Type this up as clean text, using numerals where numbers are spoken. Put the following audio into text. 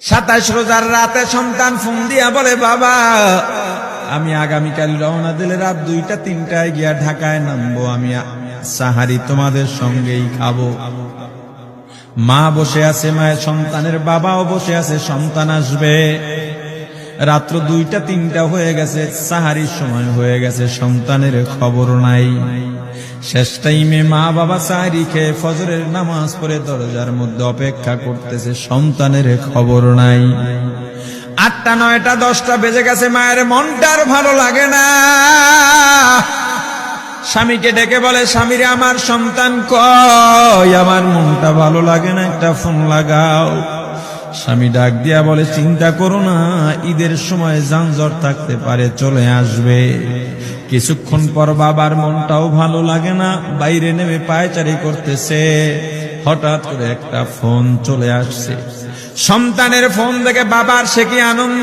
27 রোজার রাতে সন্তান ফোন দিয়া বলে, বাবা আমি আগামীকাল রওনা দিলে রাত 2টা-3টায় গিয়া ঢাকায় নামবো, আমি সাহারি তোমাদের সঙ্গেই খাবো। মা বসে আছে, মায়ের সন্তানের বাবাও বসে আছে, সন্তান আসবে। রাত্র 2টা-3টা হয়ে গেছে, সাহারির সময় হয়ে গেছে, সন্তানের খবর নাই। শেষ টাইমে মা বাবা সাহারি খেয়ে ফজরের নামাজ পড়ে দরজার মধ্যে অপেক্ষা করতেছে, সন্তানের খবর নাই। 8টা, 9টা, 10টা বেজে গেছে, মায়ের মনটার ভালো লাগে না। স্বামীকে ডেকে বলে, স্বামীরে আমার সন্তান কই, আমার মনটা ভালো লাগে না, একটা ফোন লাগাও। স্বামী ডাক দিয়া বলে, চিন্তা করো না, ঈদের সময় যানজট থাকতে পারে, চলে আসবে। কিছুক্ষণ পর বাবার মনটাও ভালো লাগে না, বাইরে নেমে পায়চারি করতেছে। হঠাৎ করে একটা ফোন চলে আসছে, সন্তানের ফোন দেখে বাবার সে কি আনন্দ।